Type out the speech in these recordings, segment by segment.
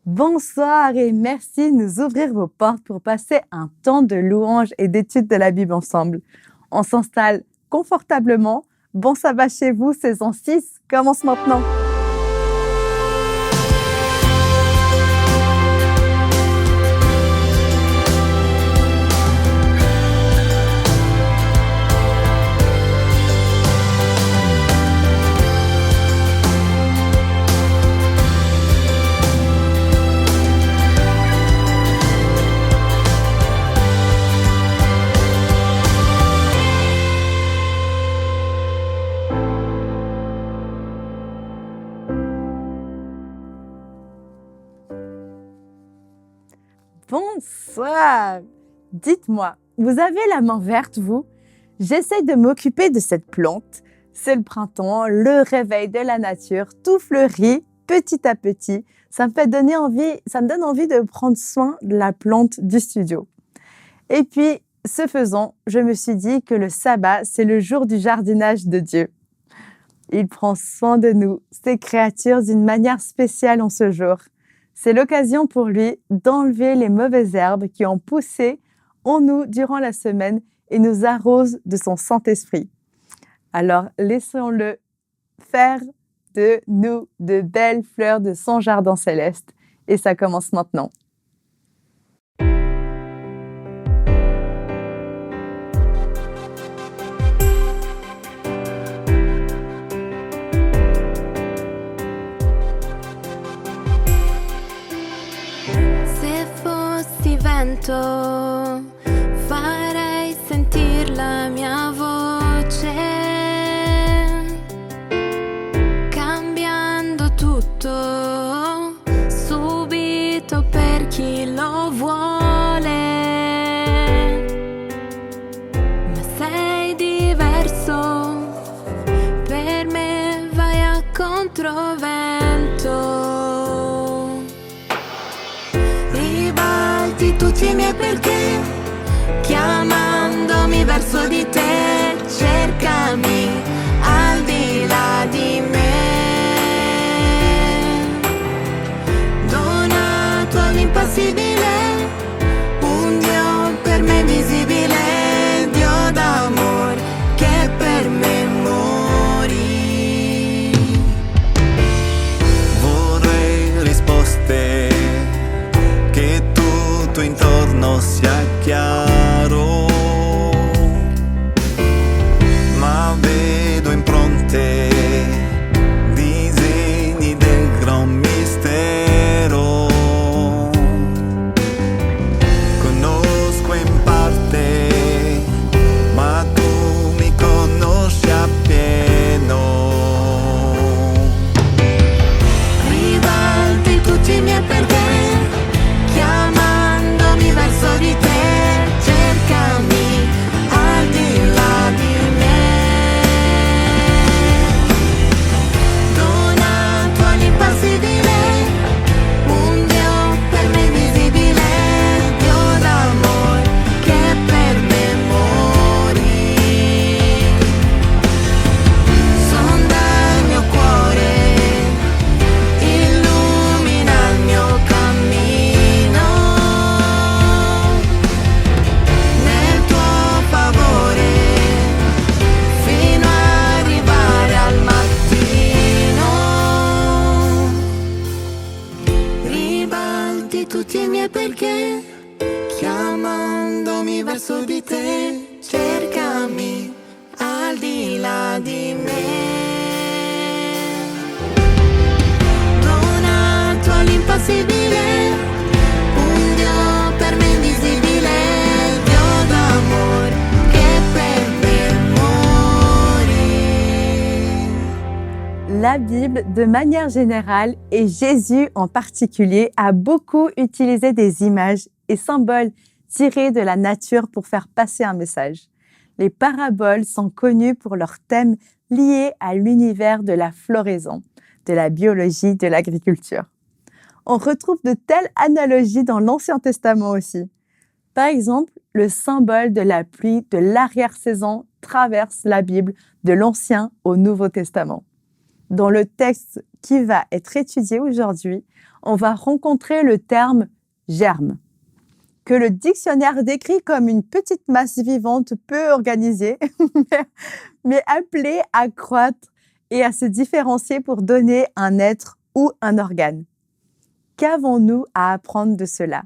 Bonsoir et merci de nous ouvrir vos portes pour passer un temps de louange et d'étude de la Bible ensemble. On s'installe confortablement. Bon sabbat chez vous, saison 6 commence maintenant. Bonsoir. Dites-moi, vous avez la main verte, vous? J'essaie de m'occuper de cette plante. C'est le printemps, le réveil de la nature, tout fleurit petit à petit. Ça me donne envie de prendre soin de la plante du studio. Et puis, ce faisant, je me suis dit que le sabbat, c'est le jour du jardinage de Dieu. Il prend soin de nous, ses créatures, d'une manière spéciale en ce jour. C'est l'occasion pour lui d'enlever les mauvaises herbes qui ont poussé en nous durant la semaine et nous arrosent de son Saint-Esprit. Alors, laissons-le faire de nous de belles fleurs de son jardin céleste. Et ça commence maintenant. Farei sentir la mia voce, cambiando tutto subito per chi lo vuole. Ma sei diverso, per me vai a controvento. Tutti i miei perché, chiamandomi verso di te, cercami al di là di me. Donato all'impassibile, un Dio per me visibile, Dio d'amor che per me morì. Vorrei risposte intorno sia chiaro, ma vedo impronte, disegni del gran mistero. Conosco in parte, ma tu mi conosci appieno. Ribalti tutti i miei perché, verso di te, cercami al di là di me. Donato all'impassibile, un Dio per me visibile, Dio d'amor che per me morì. Sonda il mio cuore, illumina il mio cammino. Tutti i miei perché, chiamandomi verso di te, cercami al di là di me. Donato all'impassibile, un Dio per me invisibile, Dio d'amor che per me morì. La Bible, de manière générale, et Jésus en particulier, a beaucoup utilisé des images et symboles tirés de la nature pour faire passer un message. Les paraboles sont connues pour leurs thèmes liés à l'univers de la floraison, de la biologie, de l'agriculture. On retrouve de telles analogies dans l'Ancien Testament aussi. Par exemple, le symbole de la pluie de l'arrière-saison traverse la Bible de l'Ancien au Nouveau Testament. Dans le texte qui va être étudié aujourd'hui, on va rencontrer le terme germe, que le dictionnaire décrit comme une petite masse vivante peu organisée, mais appelée à croître et à se différencier pour donner un être ou un organe. Qu'avons-nous à apprendre de cela?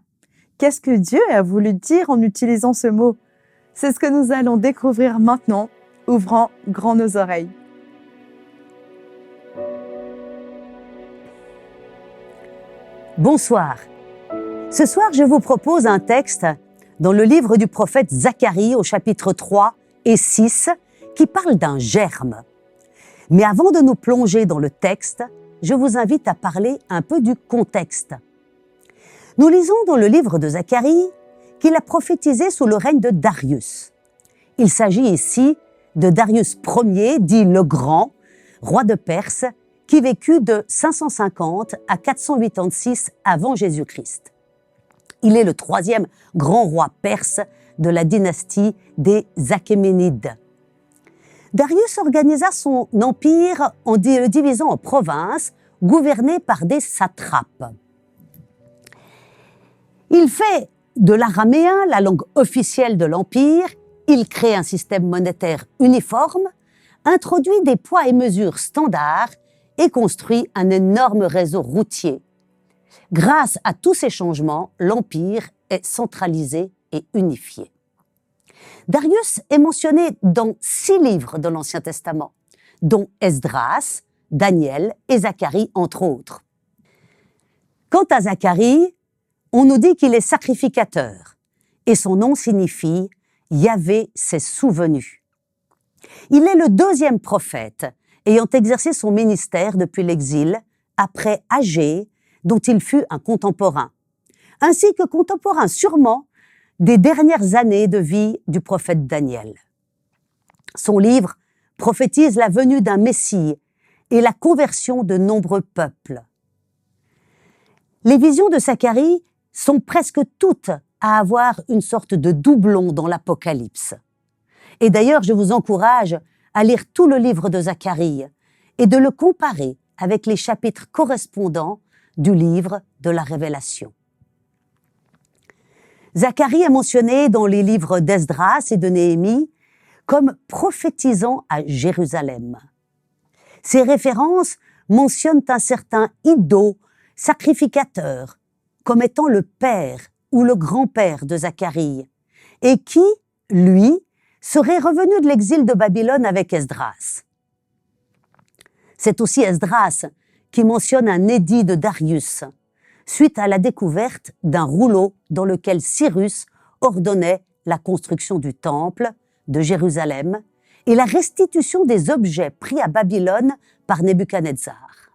Qu'est-ce que Dieu a voulu dire en utilisant ce mot? C'est ce que nous allons découvrir maintenant, ouvrant grand nos oreilles. Bonsoir. Ce soir, je vous propose un texte dans le livre du prophète Zacharie au chapitre 3 et 6 qui parle d'un germe. Mais avant de nous plonger dans le texte, je vous invite à parler un peu du contexte. Nous lisons dans le livre de Zacharie qu'il a prophétisé sous le règne de Darius. Il s'agit ici de Darius Ier, dit le Grand, roi de Perse, qui vécut de 550 à 486 avant Jésus-Christ. Il est le troisième grand roi perse de la dynastie des Achéménides. Darius organisa son empire en le divisant en provinces, gouvernées par des satrapes. Il fait de l'araméen la langue officielle de l'empire, il crée un système monétaire uniforme, introduit des poids et mesures standards et construit un énorme réseau routier. Grâce à tous ces changements, l'empire est centralisé et unifié. Darius est mentionné dans 6 livres de l'Ancien Testament, dont Esdras, Daniel et Zacharie, entre autres. Quant à Zacharie, on nous dit qu'il est sacrificateur, et son nom signifie « Yahvé s'est souvenu ». Il est le 2e prophète ayant exercé son ministère depuis l'exil, après Agée, dont il fut un contemporain, ainsi que contemporain sûrement des dernières années de vie du prophète Daniel. Son livre prophétise la venue d'un Messie et la conversion de nombreux peuples. Les visions de Zacharie sont presque toutes à avoir une sorte de doublon dans l'Apocalypse. Et d'ailleurs, je vous encourage à lire tout le livre de Zacharie et de le comparer avec les chapitres correspondants du livre de la Révélation. Zacharie est mentionné dans les livres d'Esdras et de Néhémie comme prophétisant à Jérusalem. Ces références mentionnent un certain Iddo, sacrificateur, comme étant le père ou le grand-père de Zacharie, et qui, lui, serait revenu de l'exil de Babylone avec Esdras. C'est aussi Esdras qui mentionne un édit de Darius, suite à la découverte d'un rouleau dans lequel Cyrus ordonnait la construction du temple de Jérusalem et la restitution des objets pris à Babylone par Nebuchadnezzar.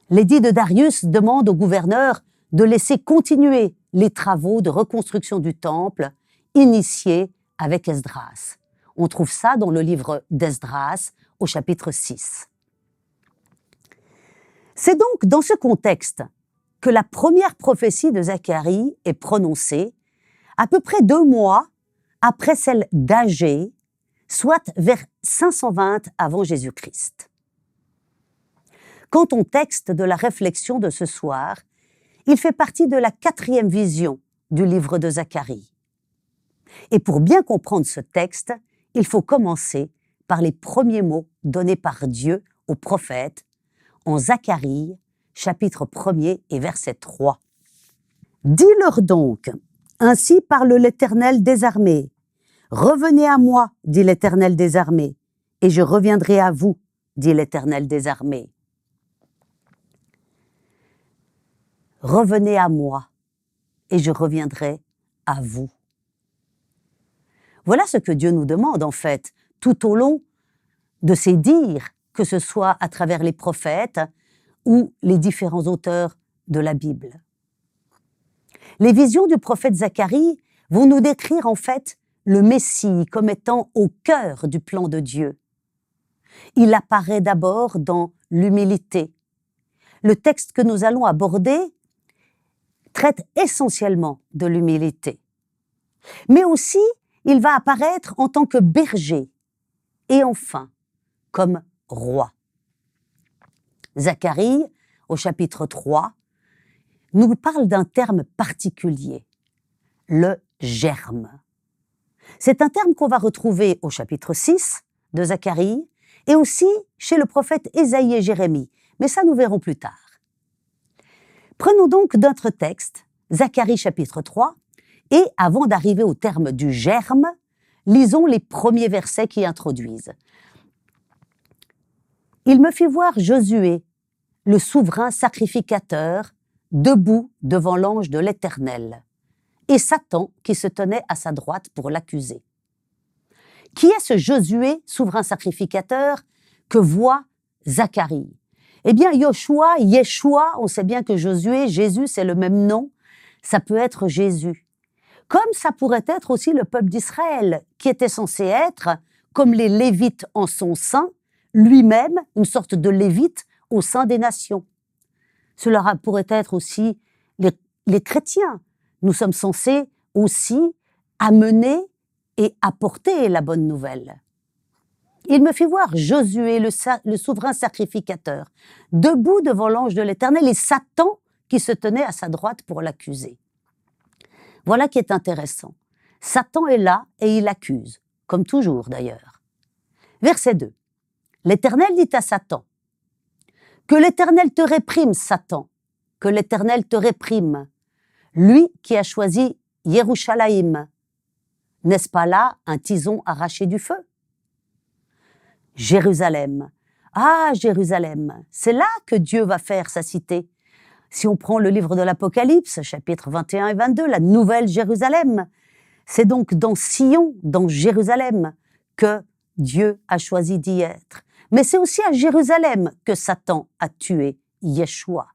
L'édit de Darius demande au gouverneur de laisser continuer les travaux de reconstruction du temple initiés avec Esdras. On trouve ça dans le livre d'Esdras au chapitre 6. C'est donc dans ce contexte que la première prophétie de Zacharie est prononcée à peu près 2 mois après celle d'Agée, soit vers 520 avant Jésus-Christ. Quant au texte de la réflexion de ce soir, il fait partie de la 4e vision du livre de Zacharie. Et pour bien comprendre ce texte, il faut commencer par les premiers mots donnés par Dieu au prophète en Zacharie, chapitre 1er et verset 3. « Dis-leur donc, ainsi parle l'Éternel des armées. Revenez à moi, dit l'Éternel des armées, et je reviendrai à vous, dit l'Éternel des armées. » Revenez à moi, et je reviendrai à vous. Voilà ce que Dieu nous demande, en fait, tout au long de ses dires, que ce soit à travers les prophètes ou les différents auteurs de la Bible. Les visions du prophète Zacharie vont nous décrire, en fait, le Messie comme étant au cœur du plan de Dieu. Il apparaît d'abord dans l'humilité. Le texte que nous allons aborder traite essentiellement de l'humilité. Mais aussi, il va apparaître en tant que berger et enfin comme roi. Zacharie, au chapitre 3, nous parle d'un terme particulier, le germe. C'est un terme qu'on va retrouver au chapitre 6 de Zacharie et aussi chez le prophète Ésaïe et Jérémie, mais ça nous verrons plus tard. Prenons donc notre texte, Zacharie chapitre 3, et avant d'arriver au terme du germe, lisons les premiers versets qui introduisent. Il me fit voir Josué, le souverain sacrificateur, debout devant l'ange de l'Éternel, et Satan qui se tenait à sa droite pour l'accuser. Qui est ce Josué, souverain sacrificateur, que voit Zacharie? Eh bien, Yeshua, on sait bien que Josué, Jésus, c'est le même nom, ça peut être Jésus. Comme ça pourrait être aussi le peuple d'Israël, qui était censé être, comme les Lévites en son sein, lui-même une sorte de Lévite au sein des nations. Cela pourrait être aussi les chrétiens. Nous sommes censés aussi amener et apporter la bonne nouvelle. Il me fit voir Josué, le souverain sacrificateur, debout devant l'ange de l'Éternel et Satan qui se tenait à sa droite pour l'accuser. Voilà qui est intéressant. Satan est là et il accuse, comme toujours d'ailleurs. Verset 2. L'Éternel dit à Satan, « Que l'Éternel te réprime, Satan, que l'Éternel te réprime, lui qui a choisi Yerushalayim. N'est-ce pas là un tison arraché du feu? Jérusalem. Ah, Jérusalem, c'est là que Dieu va faire sa cité. Si on prend le livre de l'Apocalypse, chapitres 21 et 22, la nouvelle Jérusalem, c'est donc dans Sion, dans Jérusalem, que Dieu a choisi d'y être. Mais c'est aussi à Jérusalem que Satan a tué Yeshua.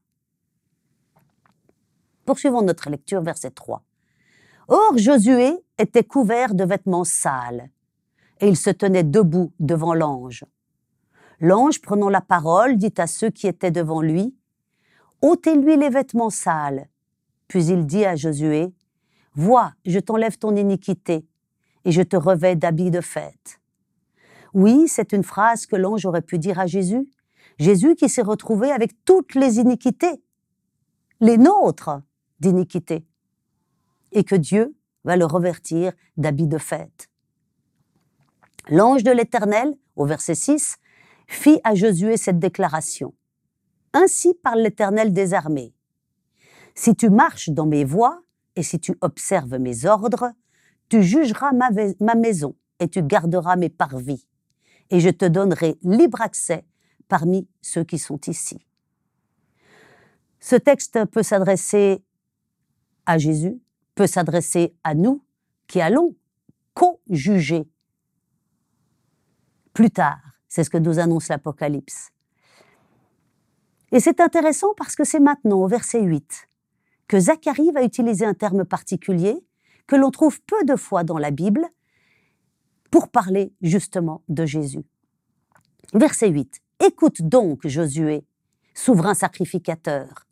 Poursuivons notre lecture, verset 3. Or, Josué était couvert de vêtements sales, et il se tenait debout devant l'ange. L'ange, prenant la parole, dit à ceux qui étaient devant lui, « ôtez-lui les vêtements sales. » Puis il dit à Josué, « Vois, je t'enlève ton iniquité, et je te revêts d'habits de fête. » Oui, c'est une phrase que l'ange aurait pu dire à Jésus. Jésus qui s'est retrouvé avec toutes les iniquités, les nôtres d'iniquité, et que Dieu va le revêtir d'habits de fête. L'ange de l'Éternel, au verset 6, fit à Josué cette déclaration. « Ainsi parle l'Éternel des armées. Si tu marches dans mes voies et si tu observes mes ordres, tu jugeras ma maison et tu garderas mes parvis, et je te donnerai libre accès parmi ceux qui sont ici. » Ce texte peut s'adresser à Jésus, peut s'adresser à nous qui allons co-juger plus tard. C'est ce que nous annonce l'Apocalypse. Et c'est intéressant parce que c'est maintenant, au verset 8, que Zacharie va utiliser un terme particulier que l'on trouve peu de fois dans la Bible pour parler justement de Jésus. Verset 8. « Écoute donc, Josué, souverain sacrificateur,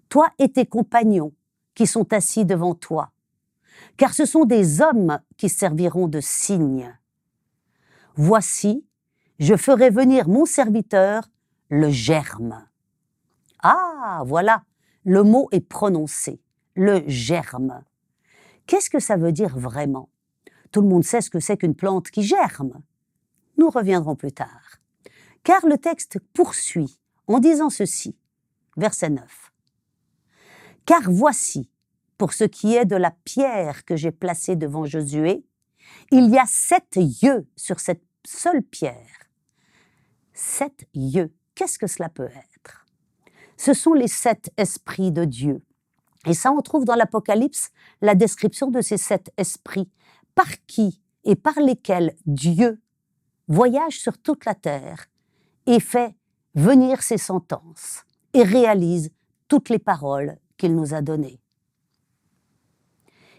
toi et tes compagnons qui sont assis devant toi, car ce sont des hommes qui serviront de signes. Voici, je ferai venir mon serviteur, le germe. » Ah, voilà, le mot est prononcé, le germe. Qu'est-ce que ça veut dire vraiment? Tout le monde sait ce que c'est qu'une plante qui germe. Nous reviendrons plus tard. Car le texte poursuit en disant ceci, verset 9. « Car voici, pour ce qui est de la pierre que j'ai placée devant Josué, il y a 7 yeux sur cette seule pierre. » 7 yeux, qu'est-ce que cela peut être? Ce sont les 7 esprits de Dieu. Et ça, on trouve dans l'Apocalypse la description de ces 7 esprits, par qui et par lesquels Dieu voyage sur toute la terre et fait venir ses sentences et réalise toutes les paroles qu'il nous a données.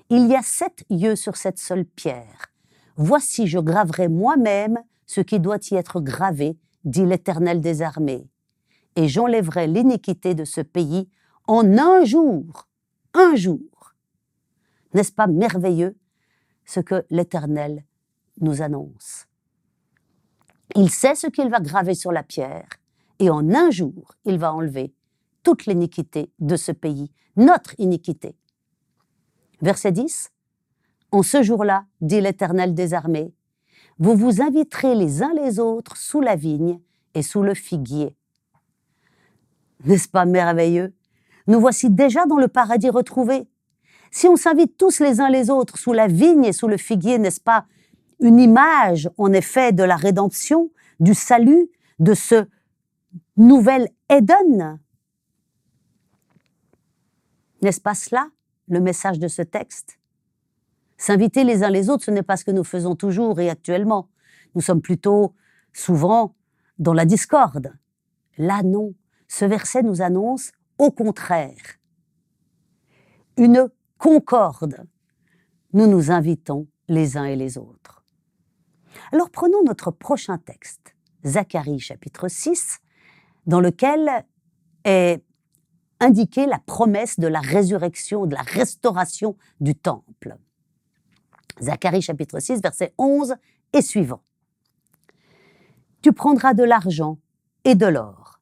Il y a 7 yeux sur cette seule pierre. Voici, je graverai moi-même ce qui doit y être gravé, dit l'Éternel des armées, et j'enlèverai l'iniquité de ce pays en un jour. Un jour. N'est-ce pas merveilleux ce que l'Éternel nous annonce? Il sait ce qu'il va graver sur la pierre et en un jour, il va enlever toute l'iniquité de ce pays, notre iniquité. Verset 10. En ce jour-là, dit l'Éternel des armées, vous vous inviterez les uns les autres sous la vigne et sous le figuier. N'est-ce pas merveilleux? Nous voici déjà dans le paradis retrouvé. Si on s'invite tous les uns les autres sous la vigne et sous le figuier, n'est-ce pas une image, en effet, de la rédemption, du salut, de ce nouvel Éden? N'est-ce pas cela, le message de ce texte? S'inviter les uns les autres, ce n'est pas ce que nous faisons toujours et actuellement. Nous sommes plutôt souvent dans la discorde. Là, non. Ce verset nous annonce, au contraire, une concorde. Nous nous invitons les uns et les autres. Alors prenons notre prochain texte, Zacharie chapitre 6, dans lequel est indiquée la promesse de la résurrection, de la restauration du temple. Zacharie chapitre 6, verset 11 et suivant. Tu prendras de l'argent et de l'or,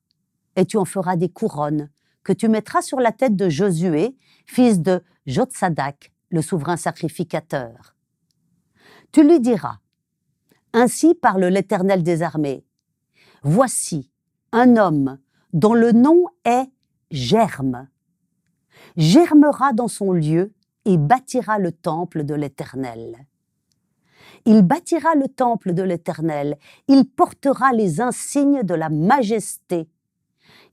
et tu en feras des couronnes que tu mettras sur la tête de Josué, fils de Jotsadak, le souverain sacrificateur. Tu lui diras, ainsi parle l'Éternel des armées, voici un homme dont le nom est Germe. Germera dans son lieu et bâtira le temple de l'Éternel. Il bâtira le temple de l'Éternel, il portera les insignes de la majesté.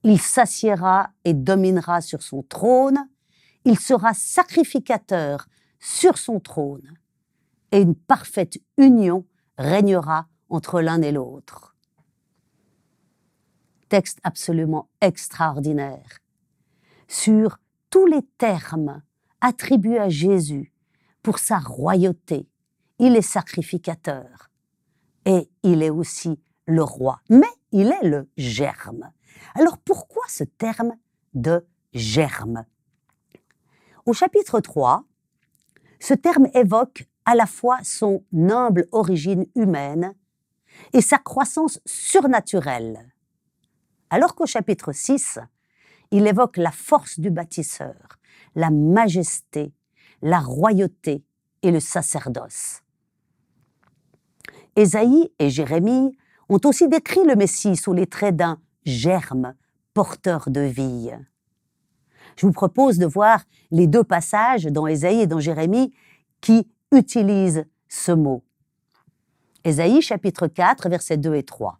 Il s'assiera et dominera sur son trône, il sera sacrificateur sur son trône, et une parfaite union régnera entre l'un et l'autre. Texte absolument extraordinaire sur tous les termes attribués à Jésus pour sa royauté. Il est sacrificateur et il est aussi le roi, mais il est le germe. Alors pourquoi ce terme de germe? Au chapitre 3, ce terme évoque à la fois son humble origine humaine et sa croissance surnaturelle, alors qu'au chapitre 6, il évoque la force du bâtisseur, la majesté, la royauté et le sacerdoce. Ésaïe et Jérémie ont aussi décrit le Messie sous les traits d'un germe porteur de vie. Je vous propose de voir les deux passages dans Ésaïe et dans Jérémie qui utilisent ce mot. Ésaïe chapitre 4, versets 2 et 3.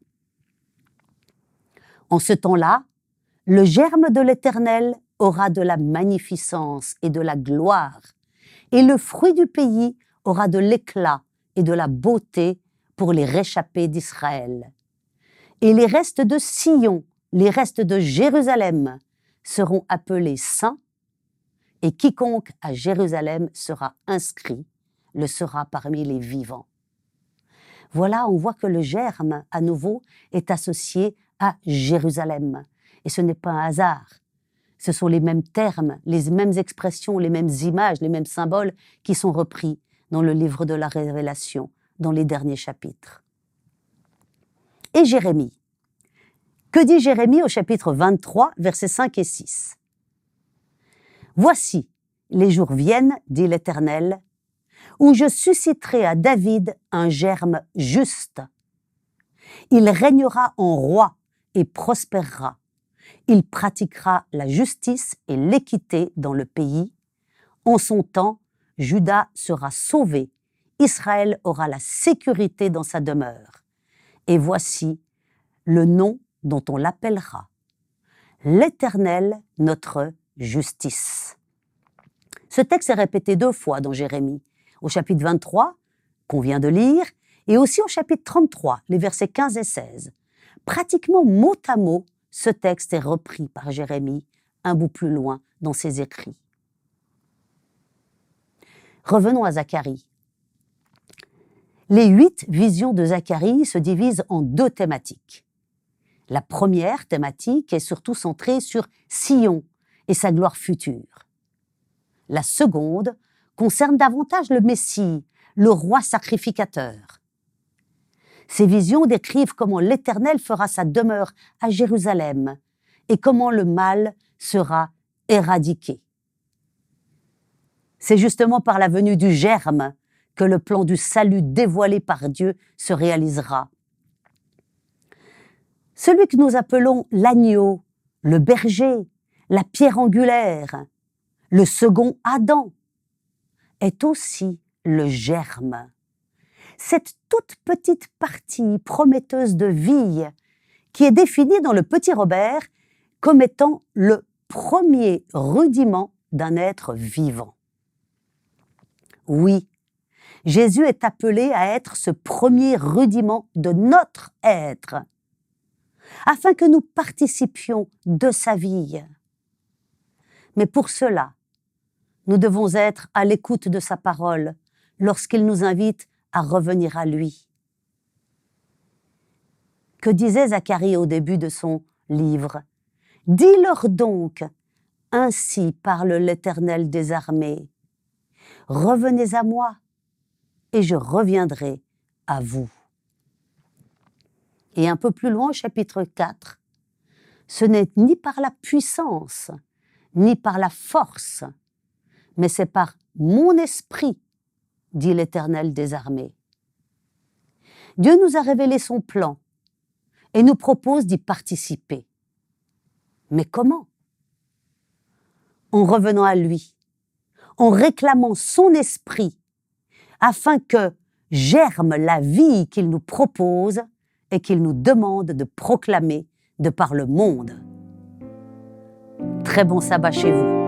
En ce temps-là, le germe de l'Éternel aura de la magnificence et de la gloire, et le fruit du pays aura de l'éclat et de la beauté pour les réchappés d'Israël. Et les restes de Sion, les restes de Jérusalem seront appelés saints, et quiconque à Jérusalem sera inscrit le sera parmi les vivants. Voilà, on voit que le germe, à nouveau, est associé à Jérusalem. Et ce n'est pas un hasard. Ce sont les mêmes termes, les mêmes expressions, les mêmes images, les mêmes symboles qui sont repris dans le livre de la Révélation, dans les derniers chapitres. Et Jérémie. Que dit Jérémie au chapitre 23, versets 5 et 6 ? Voici, les jours viennent, dit l'Éternel, où je susciterai à David un germe juste. Il régnera en roi et prospérera. Il pratiquera la justice et l'équité dans le pays. En son temps, Juda sera sauvé. Israël aura la sécurité dans sa demeure. Et voici le nom dont on l'appellera. L'Éternel, notre justice. Ce texte est répété 2 fois dans Jérémie, au chapitre 23, qu'on vient de lire, et aussi au chapitre 33, les versets 15 et 16. Pratiquement mot à mot, ce texte est repris par Jérémie un bout plus loin dans ses écrits. Revenons à Zacharie. Les 8 visions de Zacharie se divisent en 2 thématiques. La première thématique est surtout centrée sur Sion et sa gloire future. La seconde concerne davantage le Messie, le roi sacrificateur. Ces visions décrivent comment l'Éternel fera sa demeure à Jérusalem et comment le mal sera éradiqué. C'est justement par la venue du germe que le plan du salut dévoilé par Dieu se réalisera. Celui que nous appelons l'agneau, le berger, la pierre angulaire, le second Adam, est aussi le germe. Cette toute petite partie prometteuse de vie qui est définie dans le Petit Robert comme étant le premier rudiment d'un être vivant. Oui, Jésus est appelé à être ce premier rudiment de notre être, afin que nous participions de sa vie. Mais pour cela, nous devons être à l'écoute de sa parole lorsqu'il nous invite à revenir à lui. Que disait Zacharie au début de son livre ? « Dis-leur donc, ainsi parle l'Éternel des armées. Revenez à moi, et je reviendrai à vous. » Et un peu plus loin, au chapitre 4, « Ce n'est ni par la puissance, ni par la force, mais c'est par mon esprit, dit l'Éternel des armées. » Dieu nous a révélé son plan et nous propose d'y participer. Mais comment ? En revenant à lui, en réclamant son esprit, afin que germe la vie qu'il nous propose et qu'il nous demande de proclamer de par le monde. Très bon sabbat chez vous.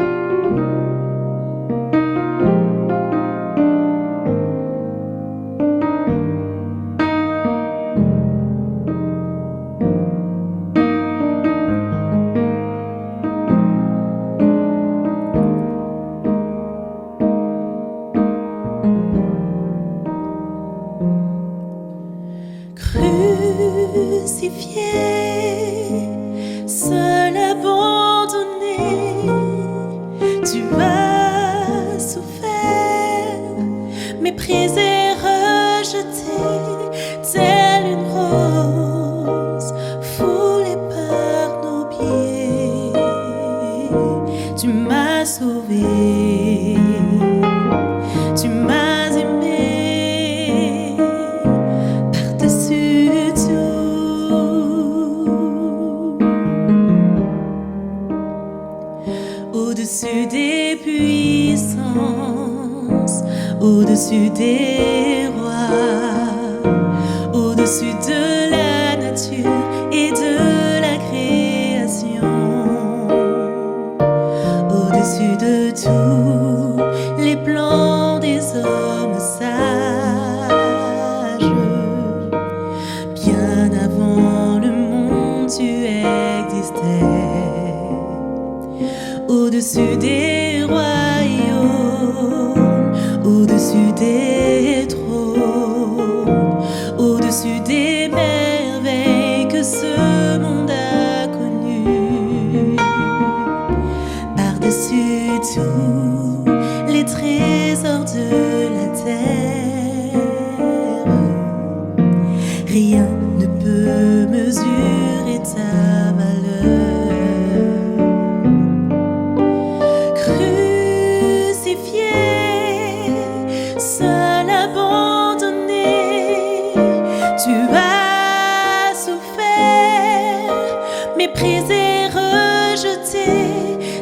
Crucifié, seul abandonné, tu as souffert, méprisé, rejeté, telle une rose foulée par nos pieds. Tu m'as sauvé, tu m'as aimé par-dessus tout. Au-dessus des puissances, au-dessus des rois, au-dessus de la nature et de la création, au-dessus de tous les plans des hommes sages. Bien avant le monde, tu existais. Au-dessus des royaumes, au-dessus des trônes, au-dessus des merveilles que ce monde a connues, par-dessus tous les trésors de la terre, rien ne peut mesurer ta valeur. Seul abandonné, tu as souffert, méprisé, rejeté,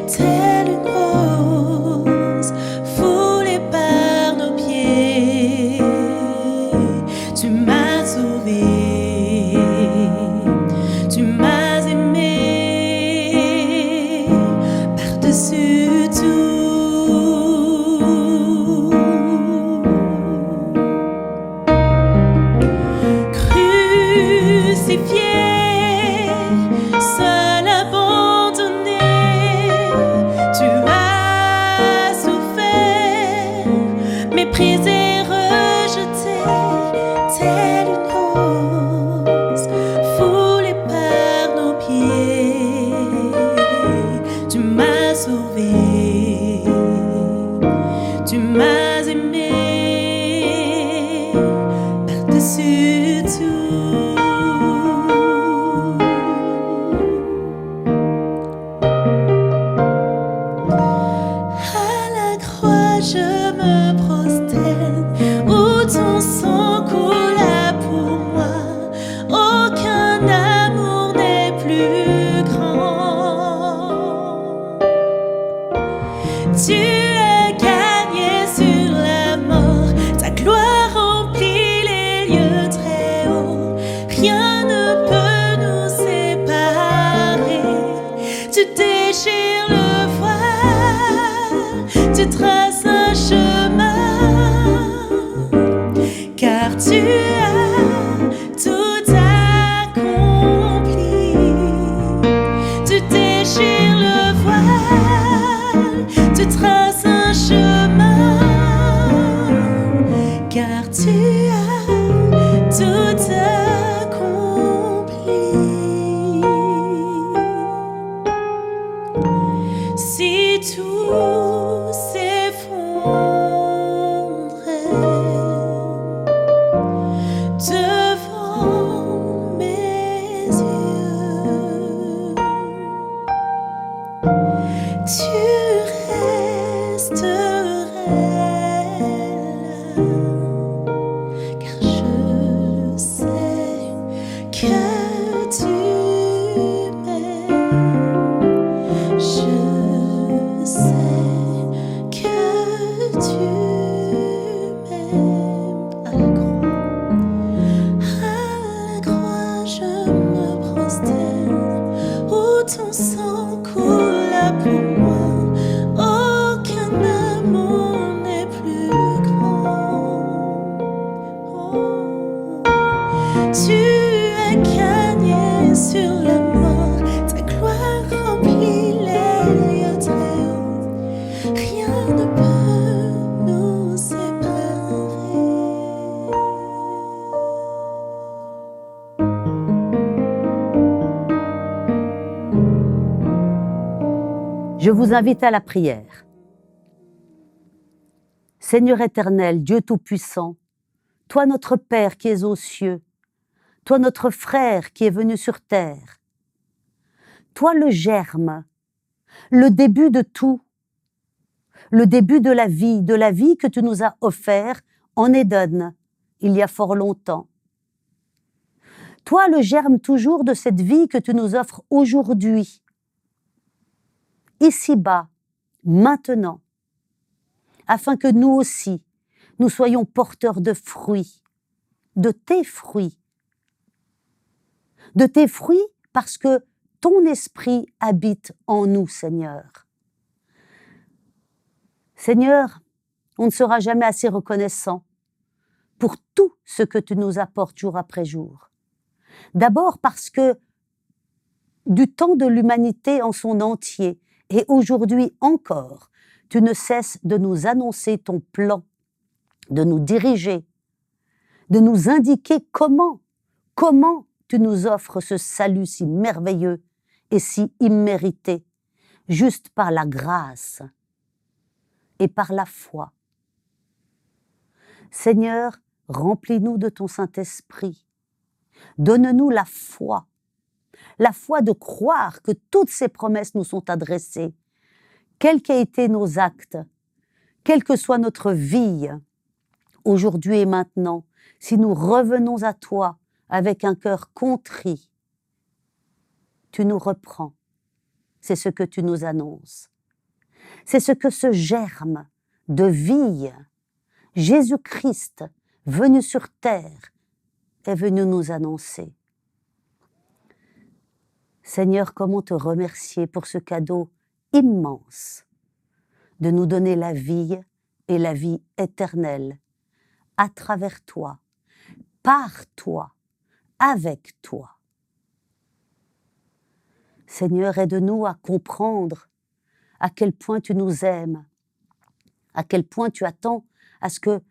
telle une rose foulée par nos pieds. Tu m'as sauvé, tu m'as aimé par-dessus tout. Seul abandonné, tu as souffert, méprisé, rejeté, telle une rose foulée par nos pieds. Tu m'as sauvé, tu m'as aimé par-dessus tout. je me prosterne, où ton sang coula pour moi. Aucun amour n'est plus grand. Tu as gagné sur la mort, ta gloire remplit les lieux très hauts. Rien ne peut nous séparer. Tu déchires le voile, tu traces un chemin, car tu as tout accompli. Tu déchires le voile, tu traces un chemin, car tu as tout accompli. Si tout s'effondrait devant mes yeux, tu resterais là, car je sais que tu m'aimes. Je sais que tu m'aimes. À la croix, je me prosterne, où ton sang coula pour moi. Aucun amour n'est plus grand. Oh. Tu as gagné sur la mort, ta gloire remplit les lieux très hauts. Rien ne peut nous séparer. Je vous invite à la prière. Seigneur éternel, Dieu Tout-Puissant, toi notre Père qui es aux cieux, toi notre frère qui est venu sur terre, toi le germe, le début de tout, le début de la vie que tu nous as offert en Éden, il y a fort longtemps. Toi le germe toujours de cette vie que tu nous offres aujourd'hui, ici-bas, maintenant, afin que nous aussi, nous soyons porteurs de fruits, de tes fruits parce que ton esprit habite en nous, Seigneur. Seigneur, on ne sera jamais assez reconnaissant pour tout ce que tu nous apportes jour après jour. D'abord parce que du temps de l'humanité en son entier, et aujourd'hui encore, tu ne cesses de nous annoncer ton plan, de nous diriger, de nous indiquer comment tu nous offres ce salut si merveilleux et si immérité, juste par la grâce et par la foi. Seigneur, remplis-nous de ton Saint-Esprit. Donne-nous la foi de croire que toutes ces promesses nous sont adressées, quels qu'aient été nos actes, quelle que soit notre vie, aujourd'hui et maintenant, si nous revenons à toi avec un cœur contrit, tu nous reprends. C'est ce que tu nous annonces. C'est ce que ce germe de vie, Jésus-Christ, venu sur terre, est venu nous annoncer. Seigneur, comment te remercier pour ce cadeau immense de nous donner la vie et la vie éternelle à travers toi, par toi, avec toi. Seigneur, aide-nous à comprendre à quel point tu nous aimes, à quel point tu attends à ce que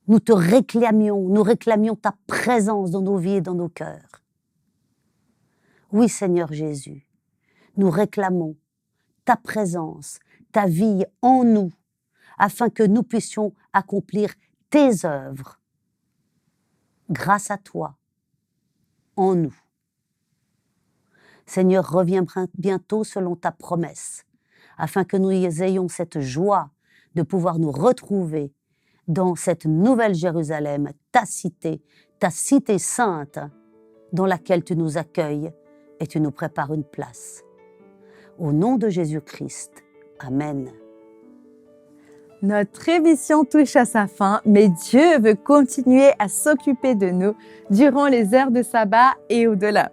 nous te réclamions, nous réclamions ta présence dans nos vies et dans nos cœurs. Oui, Seigneur Jésus, nous réclamons ta présence, ta vie en nous, afin que nous puissions accomplir tes œuvres, grâce à toi, en nous. Seigneur, reviens bientôt selon ta promesse, afin que nous ayons cette joie de pouvoir nous retrouver dans cette nouvelle Jérusalem, ta cité sainte, dans laquelle tu nous accueilles et tu nous prépares une place. Au nom de Jésus-Christ, Amen. Notre émission touche à sa fin, mais Dieu veut continuer à s'occuper de nous durant les heures de sabbat et au-delà.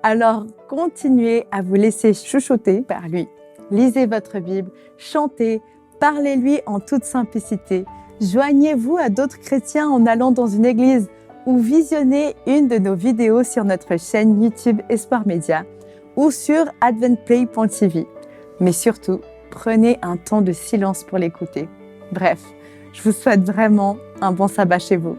Alors, continuez à vous laisser chouchouter par lui. Lisez votre Bible, chantez, parlez-lui en toute simplicité. Joignez-vous à d'autres chrétiens en allant dans une église ou visionnez une de nos vidéos sur notre chaîne YouTube Espoir Média ou sur adventplay.tv. Mais surtout, prenez un temps de silence pour l'écouter. Bref, je vous souhaite vraiment un bon sabbat chez vous.